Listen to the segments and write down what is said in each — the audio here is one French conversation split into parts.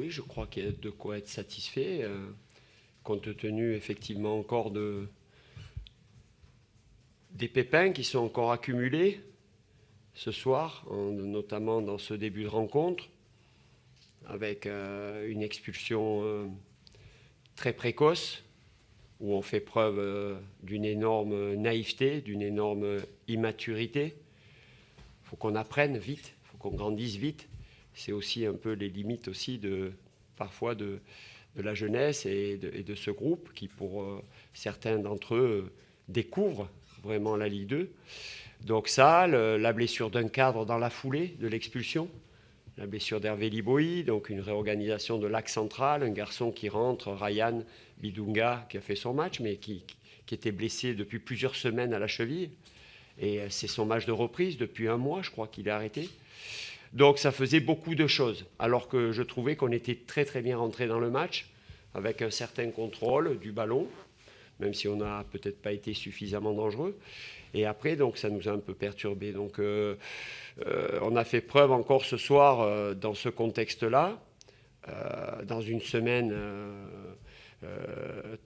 Oui, je crois qu'il y a de quoi être satisfait, compte tenu effectivement encore des pépins qui sont encore accumulés ce soir, notamment dans ce début de rencontre, avec une expulsion très précoce, où on fait preuve d'une énorme naïveté, d'une énorme immaturité. Il faut qu'on apprenne vite, il faut qu'on grandisse vite. C'est aussi un peu les limites aussi parfois de la jeunesse et de ce groupe qui, pour certains d'entre eux, découvrent vraiment la Ligue 2. Donc ça, la blessure d'un cadre dans la foulée de l'expulsion, la blessure d'Hervé Liboy, donc une réorganisation de l'axe central, un garçon qui rentre, Ryan Bidunga, qui a fait son match, mais qui était blessé depuis plusieurs semaines à la cheville. Et c'est son match de reprise depuis un mois, je crois qu'il est arrêté. Donc ça faisait beaucoup de choses, alors que je trouvais qu'on était très très bien rentré dans le match, avec un certain contrôle du ballon, même si on n'a peut-être pas été suffisamment dangereux. Et après, donc ça nous a un peu perturbé. Donc on a fait preuve encore ce soir dans ce contexte-là, dans une semaine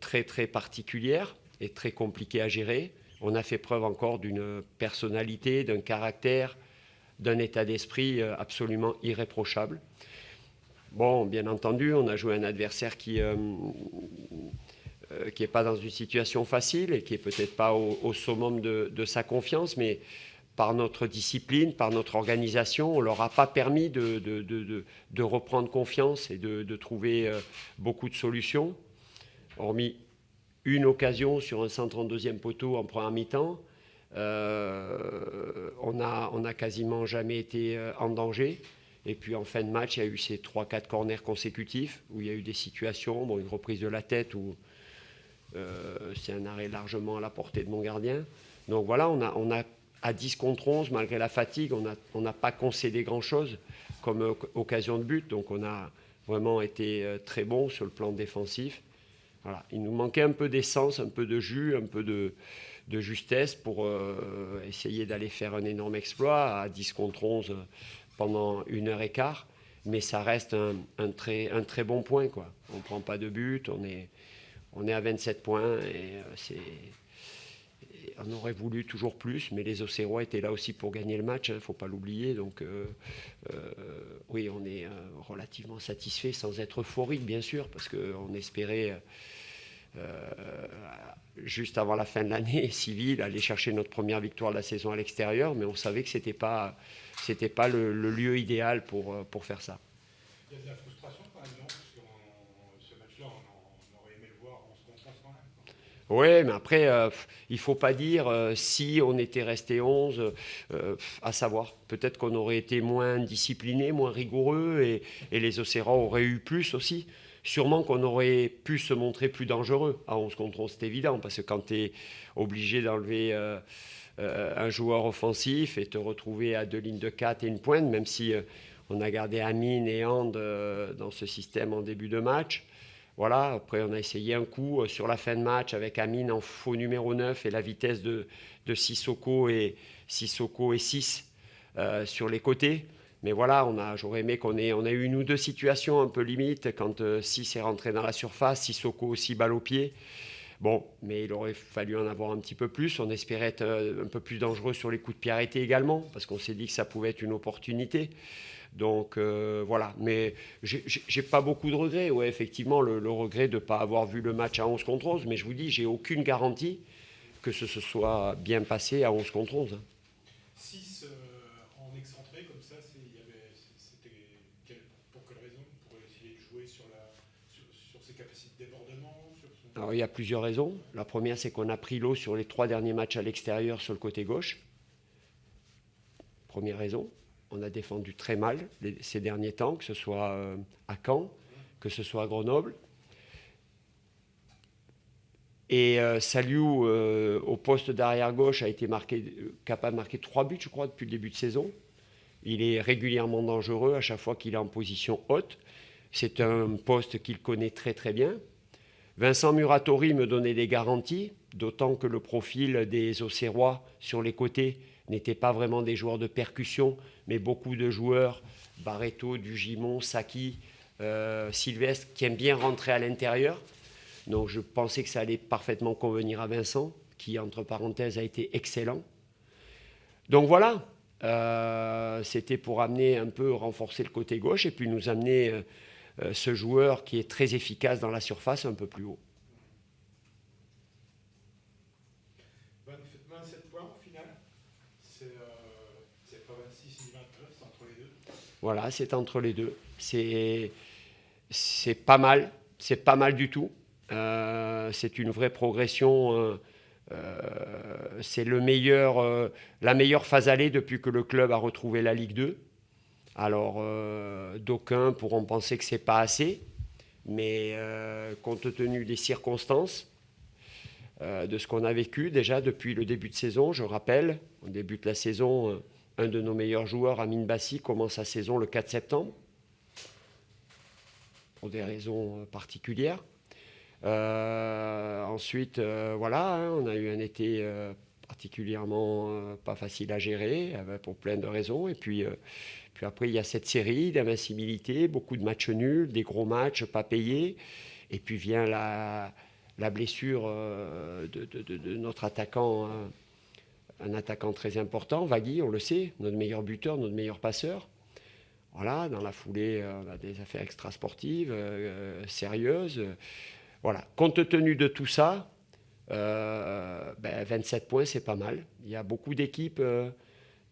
très très particulière et très compliquée à gérer. On a fait preuve encore d'une personnalité, d'un caractère, d'un état d'esprit absolument irréprochable. Bon, bien entendu, on a joué un adversaire qui n'est pas dans une situation facile et qui n'est peut-être pas au summum de sa confiance, mais par notre discipline, par notre organisation, on ne leur a pas permis de reprendre confiance et de trouver beaucoup de solutions, hormis une occasion sur un centre en deuxième poteau en première mi-temps. On a quasiment jamais été en danger. Et puis en fin de match, il y a eu ces 3-4 corners consécutifs où il y a eu des situations, bon, une reprise de la tête où c'est un arrêt largement à la portée de mon gardien. Donc voilà, on a à 10 contre 11, malgré la fatigue, on n'a pas concédé grand-chose comme occasion de but. Donc on a vraiment été très bon sur le plan défensif. Voilà. Il nous manquait un peu d'essence, un peu de jus, un peu de justesse pour essayer d'aller faire un énorme exploit à 10 contre 11 pendant 1h15. Mais ça reste un très bon point, quoi. On ne prend pas de but, on est à 27 points et on aurait voulu toujours plus, mais les Auxerrois étaient là aussi pour gagner le match, il ne faut pas l'oublier. Donc oui, on est relativement satisfait, sans être euphorique bien sûr, parce qu'on espérait juste avant la fin de l'année civile aller chercher notre première victoire de la saison à l'extérieur, mais on savait que ce n'était pas le lieu idéal pour faire ça. Il y a de la frustration par exemple, parce que ce match-là, on aurait aimé le voir en se contre quand même. Oui, mais après, il ne faut pas dire si on était resté 11, à savoir. Peut-être qu'on aurait été moins discipliné, moins rigoureux, et les Auxerrois auraient eu plus aussi. Sûrement qu'on aurait pu se montrer plus dangereux à 11 contre 11, c'est évident, parce que quand tu es obligé d'enlever un joueur offensif et te retrouver à 2 lignes de 4 et une pointe, même si on a gardé Amine et Hand dans ce système en début de match. Voilà, après on a essayé un coup sur la fin de match avec Amine en faux numéro 9 et la vitesse de Sissoko et 6 sur les côtés. Mais voilà, j'aurais aimé on a eu une ou deux situations un peu limites quand 6 est rentré dans la surface, Sissoko aussi balle au pied. Bon, mais il aurait fallu en avoir un petit peu plus. On espérait être un peu plus dangereux sur les coups de pied arrêtés également, parce qu'on s'est dit que ça pouvait être une opportunité. Donc voilà, mais j'ai pas beaucoup de regrets. Ouais, effectivement, le regret de ne pas avoir vu le match à 11 contre 11, mais je vous dis, j'ai aucune garantie que ce se soit bien passé à 11 contre 11. 6 en excentré, comme ça, c'était pour quelle raison? Pour essayer de jouer sur ses capacités de débordement Alors il y a plusieurs raisons. La première, c'est qu'on a pris l'eau sur les 3 derniers matchs à l'extérieur sur le côté gauche. Première raison. On a défendu très mal ces derniers temps, que ce soit à Caen, que ce soit à Grenoble. Et Saliou, au poste d'arrière gauche, a été capable de marquer 3 buts, je crois, depuis le début de saison. Il est régulièrement dangereux à chaque fois qu'il est en position haute. C'est un poste qu'il connaît très très bien. Vincent Muratori me donnait des garanties, d'autant que le profil des Auxerrois sur les côtés n'était pas vraiment des joueurs de percussion, mais beaucoup de joueurs, Barreto, Dugimon, Saki, Sylvestre qui aime bien rentrer à l'intérieur. Donc je pensais que ça allait parfaitement convenir à Vincent, qui, entre parenthèses, a été excellent. Donc voilà, c'était pour amener un peu, renforcer le côté gauche et puis nous amener ce joueur qui est très efficace dans la surface un peu plus haut. 27 points au final, c'est pas 26 ni 29, c'est entre les deux. Voilà, c'est entre les deux. C'est pas mal, c'est pas mal du tout. C'est une vraie progression. C'est la meilleure phase allée depuis que le club a retrouvé la Ligue 2. Alors, d'aucuns pourront penser que c'est pas assez, mais compte tenu des circonstances, de ce qu'on a vécu déjà depuis le début de saison, je rappelle, au début de la saison, un de nos meilleurs joueurs, Amine Bassi, commence sa saison le 4 septembre, pour des raisons particulières. Ensuite, voilà, on a eu un été particulièrement pas facile à gérer, pour plein de raisons. Et puis après, il y a cette série d'invincibilité, beaucoup de matchs nuls, des gros matchs pas payés. Et puis vient la blessure de notre attaquant, un attaquant très important, Vagui, on le sait, notre meilleur buteur, notre meilleur passeur. Voilà, dans la foulée, on a des affaires extrasportives sérieuses. Voilà, compte tenu de tout ça, 27 points, c'est pas mal. Il y a beaucoup d'équipes,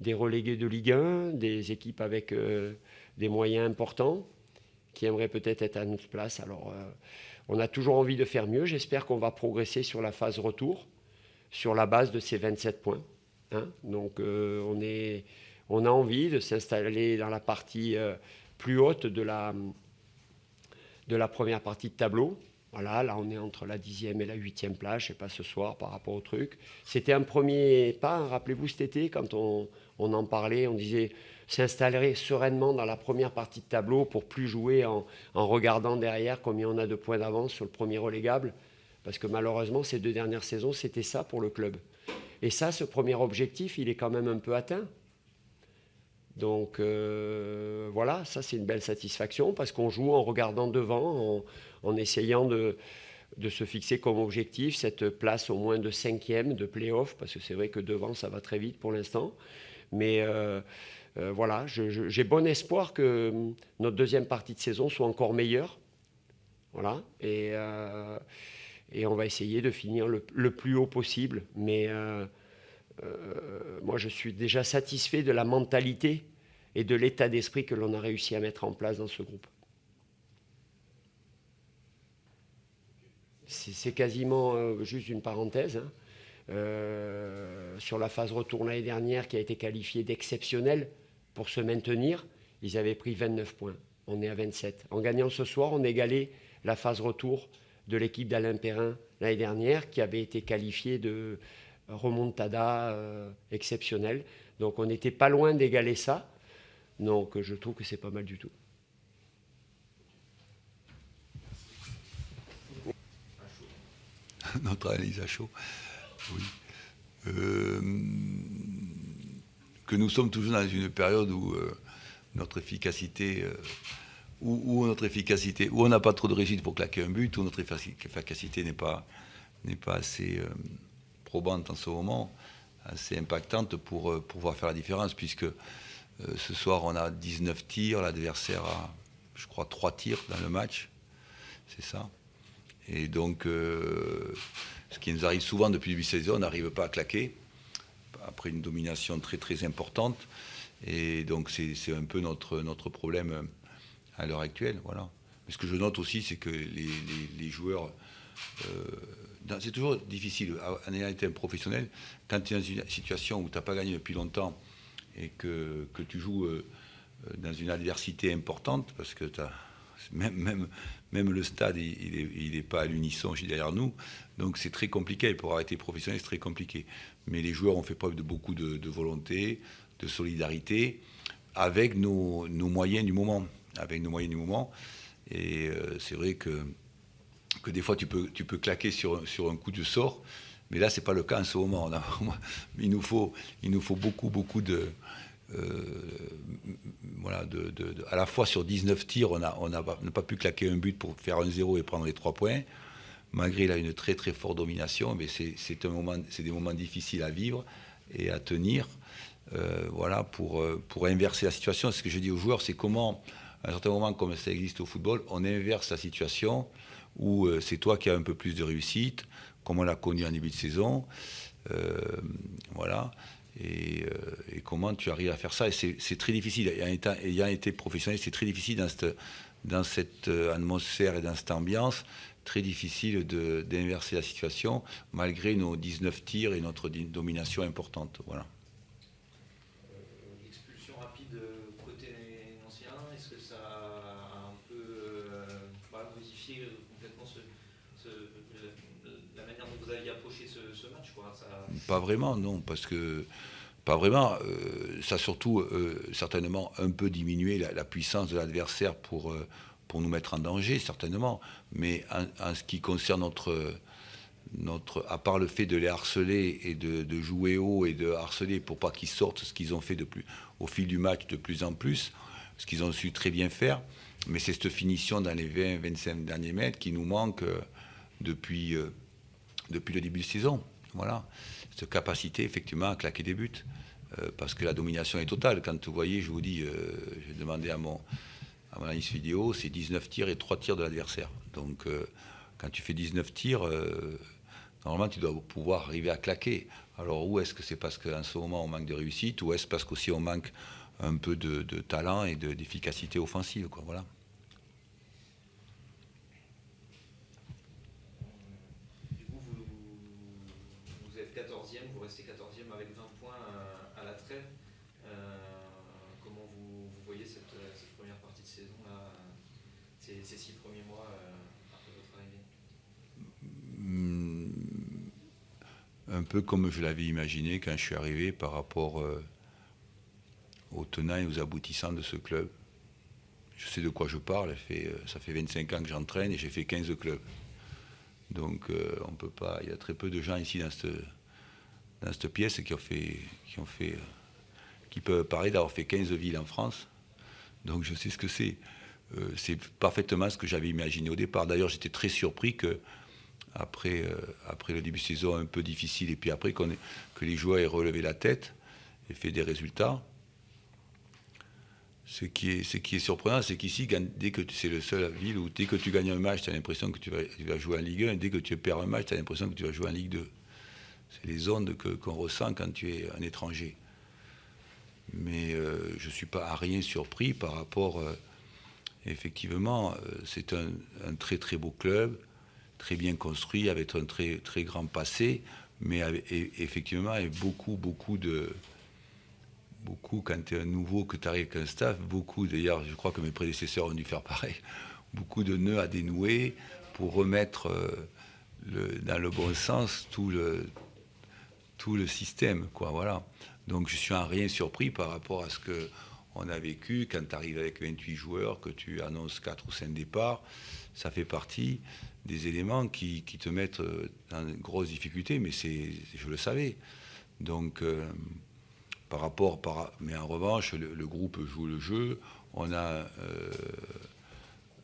des relégués de Ligue 1, des équipes avec des moyens importants, qui aimeraient peut-être être à notre place. Alors, on a toujours envie de faire mieux. J'espère qu'on va progresser sur la phase retour, sur la base de ces 27 points. Hein. Donc, on a envie de s'installer dans la partie plus haute de la première partie de tableau. Voilà, là on est entre la 10e et la 8e place, je ne sais pas ce soir par rapport au truc. C'était un premier pas, hein, rappelez-vous cet été, quand on en parlait, on disait s'installer sereinement dans la première partie de tableau pour plus jouer en regardant derrière combien on a de points d'avance sur le premier relégable. Parce que malheureusement, ces 2 dernières saisons, c'était ça pour le club. Et ça, ce premier objectif, il est quand même un peu atteint. Donc voilà, ça c'est une belle satisfaction parce qu'on joue en regardant devant, en essayant de se fixer comme objectif cette place au moins de 5e de play-off, parce que c'est vrai que devant ça va très vite pour l'instant. Mais voilà, j'ai bon espoir que notre deuxième partie de saison soit encore meilleure. Voilà, et on va essayer de finir le plus haut possible. Mais moi je suis déjà satisfait de la mentalité et de l'état d'esprit que l'on a réussi à mettre en place dans ce groupe. C'est quasiment juste une parenthèse. Hein. Sur la phase retour l'année dernière, qui a été qualifiée d'exceptionnelle pour se maintenir, ils avaient pris 29 points. On est à 27. En gagnant ce soir, on a égalé la phase retour de l'équipe d'Alain Perrin l'année dernière, qui avait été qualifiée de remontada exceptionnelle. Donc on n'était pas loin d'égaler ça. Donc je trouve que c'est pas mal du tout. Notre analyse à chaud. Oui. Que nous sommes toujours dans une période où notre efficacité, où on n'a pas trop de réussite pour claquer un but, où notre efficacité n'est pas assez probante en ce moment, assez impactante pour pouvoir faire la différence, puisque ce soir on a 19 tirs, l'adversaire a, je crois, 3 tirs dans le match, c'est ça. Et donc, ce qui nous arrive souvent depuis le début de saison, on n'arrive pas à claquer, après une domination très très importante. Et donc, c'est un peu notre problème à l'heure actuelle. Voilà. Mais ce que je note aussi, c'est que les joueurs... c'est toujours difficile, en ayant été un professionnel, quand tu es dans une situation où tu n'as pas gagné depuis longtemps et que tu joues dans une adversité importante, parce que tu as... Même le stade, il n'est pas à l'unisson derrière nous. Donc c'est très compliqué. Pour avoir été professionnel, c'est très compliqué. Mais les joueurs ont fait preuve de beaucoup de volonté, de solidarité, avec nos moyens du moment. Et c'est vrai que des fois, tu peux claquer sur un coup de sort. Mais là, ce n'est pas le cas en ce moment. Il nous faut beaucoup voilà, à la fois sur 19 tirs, on n'a pas pu claquer un but pour faire 1-0 et prendre les 3 points. Malgré là, une très très forte domination, mais c'est des moments difficiles à vivre et à tenir. Voilà, pour inverser la situation. Ce que je dis aux joueurs, c'est comment, à un certain moment, comme ça existe au football, on inverse la situation où c'est toi qui as un peu plus de réussite, comme on l'a connu en début de saison. Voilà. Et comment tu arrives à faire ça. Et c'est très difficile. Ayant été professionnel, c'est très difficile dans cette atmosphère et dans cette ambiance, très difficile d'inverser la situation, malgré nos 19 tirs et notre domination importante. Voilà. L'expulsion rapide côté ancien, est-ce que ça a un peu modifié complètement la manière dont vous aviez approché ce match, quoi, ça... Pas vraiment, non, parce que pas vraiment. Ça a surtout certainement un peu diminué la puissance de l'adversaire pour nous mettre en danger, certainement. Mais en ce qui concerne à part le fait de les harceler et de jouer haut et de harceler pour pas qu'ils sortent, ce qu'ils ont fait au fil du match de plus en plus, ce qu'ils ont su très bien faire. Mais c'est cette finition dans les 20-25 derniers mètres qui nous manque depuis le début de saison. Voilà. Cette capacité, effectivement, à claquer des buts. Parce que la domination est totale. Quand vous voyez, je vous dis, j'ai demandé à mon analyse vidéo, c'est 19 tirs et 3 tirs de l'adversaire. Donc, quand tu fais 19 tirs, normalement, tu dois pouvoir arriver à claquer. Alors, où est-ce que c'est parce qu'en ce moment, on manque de réussite, ou est-ce parce qu'aussi on manque un peu de talent et d'efficacité offensive, quoi, voilà. Du coup, vous êtes 14e, vous restez 14e avec 20 points à la trêve. Comment vous voyez cette première partie de saison, là, ces 6 premiers mois après votre arrivée? Un peu comme je l'avais imaginé quand je suis arrivé par rapport aux tenants et aux aboutissants de ce club. Je sais de quoi je parle, ça fait 25 ans que j'entraîne et j'ai fait 15 clubs. Donc on peut pas. Il y a très peu de gens ici dans cette pièce qui peuvent parler d'avoir fait 15 villes en France. Donc je sais ce que c'est. C'est parfaitement ce que j'avais imaginé au départ. D'ailleurs, j'étais très surpris que après le début de saison un peu difficile et puis après que les joueurs aient relevé la tête et fait des résultats. Ce qui est surprenant, c'est qu'ici, dès que c'est la seule ville où dès que tu gagnes un match, tu as l'impression que tu vas jouer en Ligue 1, et dès que tu perds un match, tu as l'impression que tu vas jouer en Ligue 2. C'est les ondes qu'on ressent quand tu es un étranger. Mais je ne suis pas à rien surpris par rapport... effectivement, c'est un très très beau club, très bien construit, avec un très, très grand passé, mais effectivement avec beaucoup, quand tu es un nouveau, que tu arrives avec un staff, d'ailleurs, je crois que mes prédécesseurs ont dû faire pareil, beaucoup de nœuds à dénouer pour remettre dans le bon sens tout le système, quoi, voilà. Donc je suis en rien surpris par rapport à ce qu'on a vécu quand tu arrives avec 28 joueurs, que tu annonces 4 ou 5 départs. Ça fait partie des éléments qui te mettent dans une grosse difficulté, mais je le savais. Donc... mais en revanche, le groupe joue le jeu. On a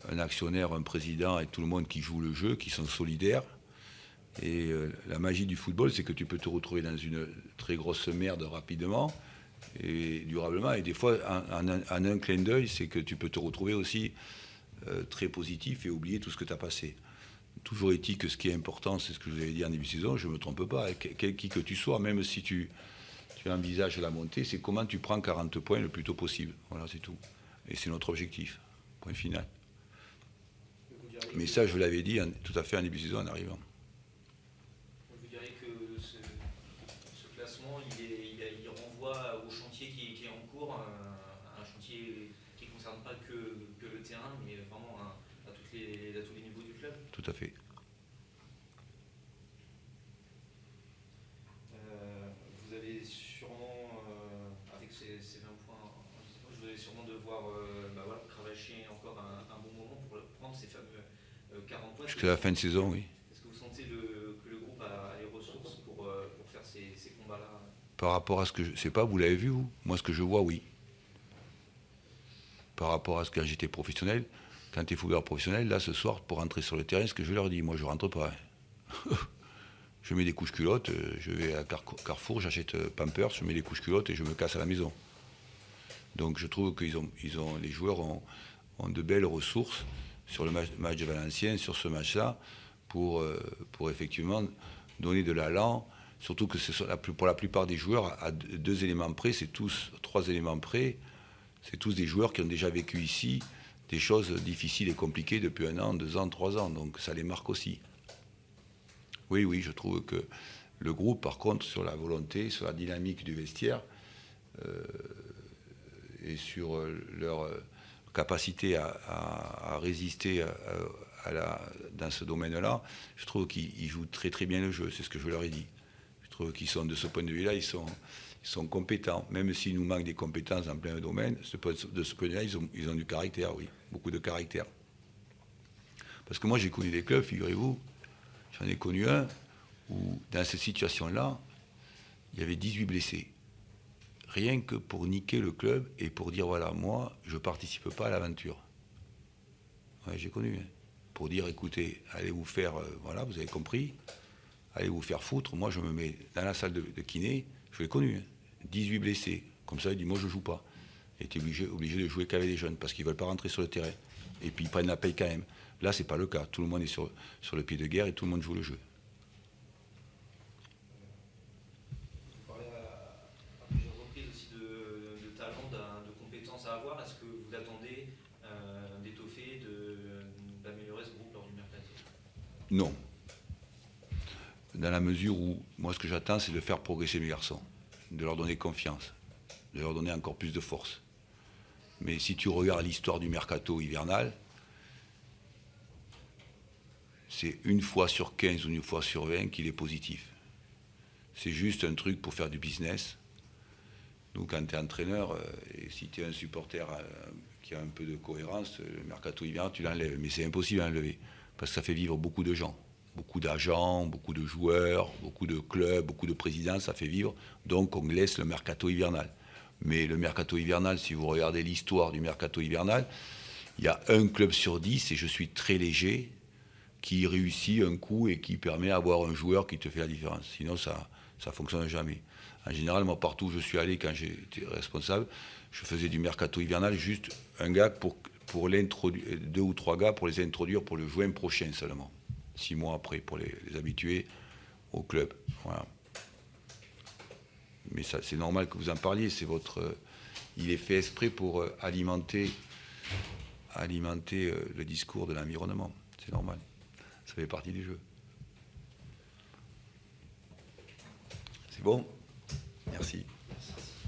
un actionnaire, un président et tout le monde qui joue le jeu, qui sont solidaires. Et la magie du football, c'est que tu peux te retrouver dans une très grosse merde rapidement et durablement. Et des fois, en un clin d'œil, c'est que tu peux te retrouver aussi très positif et oublier tout ce que tu as passé. Toujours est-il que ce qui est important, c'est ce que je vous avais dit en début de saison, je ne me trompe pas, qui que tu sois, même si tu envisage la montée, c'est comment tu prends 40 points le plus tôt possible. Voilà, c'est tout. Et c'est notre objectif. Point final. Mais ça, je vous l'avais dit tout à fait en début de saison en arrivant. Vous diriez que ce classement, il renvoie au chantier qui est en cours, un chantier qui ne concerne pas que le terrain, mais vraiment à tous les niveaux du club? Tout à fait. Vous avez sûrement, avec ces 20 points, vous allez sûrement devoir cravacher encore un bon moment pour prendre ces fameux 40 points. Jusqu'à la fin de saison, oui. Est-ce que vous sentez que le groupe a les ressources pour faire ces combats-là? Par rapport à ce que je sais pas, vous l'avez vu, vous? Moi, ce que je vois, oui. Par rapport à ce que j'étais professionnel, quand tu es footballeur professionnel, là, ce soir, pour rentrer sur le terrain, ce que je leur dis, moi, je rentre pas. Je mets des couches culottes, je vais à Carrefour, j'achète Pampers, je mets les couches culottes et je me casse à la maison. Donc je trouve que les joueurs ont de belles ressources sur le match de Valenciennes, sur ce match-là, pour effectivement donner de l'allant. Surtout que pour la plupart des joueurs, à 2 éléments près, 3 éléments près, c'est tous des joueurs qui ont déjà vécu ici des choses difficiles et compliquées depuis 1 an, 2 ans, 3 ans. Donc ça les marque aussi. Oui, je trouve que le groupe, par contre, sur la volonté, sur la dynamique du vestiaire et sur leur capacité à résister dans ce domaine-là, je trouve qu'ils jouent très très bien le jeu. C'est ce que je leur ai dit. Je trouve qu'ils sont, de ce point de vue-là, ils sont compétents. Même s'il nous manque des compétences dans plein de domaines, de ce point de vue-là, ils ont du caractère, oui. Beaucoup de caractère. Parce que moi, j'ai connu des clubs, figurez-vous, j'en ai connu un où, dans cette situation-là, il y avait 18 blessés. Rien que pour niquer le club et pour dire, voilà, moi, je ne participe pas à l'aventure. Ouais, j'ai connu. Hein. Pour dire, écoutez, allez vous faire, voilà, vous avez compris, allez vous faire foutre. Moi, je me mets dans la salle de kiné, je l'ai connu. Hein. 18 blessés. Comme ça, il dit, moi, je ne joue pas. Il était obligé de jouer qu'avec les jeunes parce qu'ils ne veulent pas rentrer sur le terrain. Et puis, ils prennent la paye quand même. Là, ce n'est pas le cas. Tout le monde est sur le pied de guerre et tout le monde joue le jeu. Vous parlez à plusieurs reprises aussi de talent, de compétences à avoir. Est-ce que vous attendez d'étoffer, d'améliorer ce groupe lors du mercato? Non. Dans la mesure où, moi, ce que j'attends, c'est de faire progresser mes garçons, de leur donner confiance, de leur donner encore plus de force. Mais si tu regardes l'histoire du mercato hivernal, c'est 1 fois sur 15 ou 1 fois sur 20 qu'il est positif. C'est juste un truc pour faire du business. Donc quand tu es entraîneur, et si tu es un supporter qui a un peu de cohérence, le mercato hivernal, tu l'enlèves. Mais c'est impossible à enlever, parce que ça fait vivre beaucoup de gens. Beaucoup d'agents, beaucoup de joueurs, beaucoup de clubs, beaucoup de présidents, ça fait vivre. Donc on laisse le mercato hivernal. Mais le mercato hivernal, si vous regardez l'histoire du mercato hivernal, il y a 1 club sur 10, et je suis très léger, qui réussit un coup et qui permet d'avoir un joueur qui te fait la différence. Sinon, ça ne fonctionne jamais. En général, moi, partout où je suis allé, quand j'étais responsable, je faisais du mercato hivernal, juste un gars pour l'introduire, 2 ou 3 gars pour les introduire pour le juin prochain seulement. 6 mois après, pour les habituer au club. Voilà. Mais ça, c'est normal que vous en parliez. Il est fait exprès pour alimenter le discours de l'environnement. C'est normal. Ça fait partie du jeu. C'est bon ?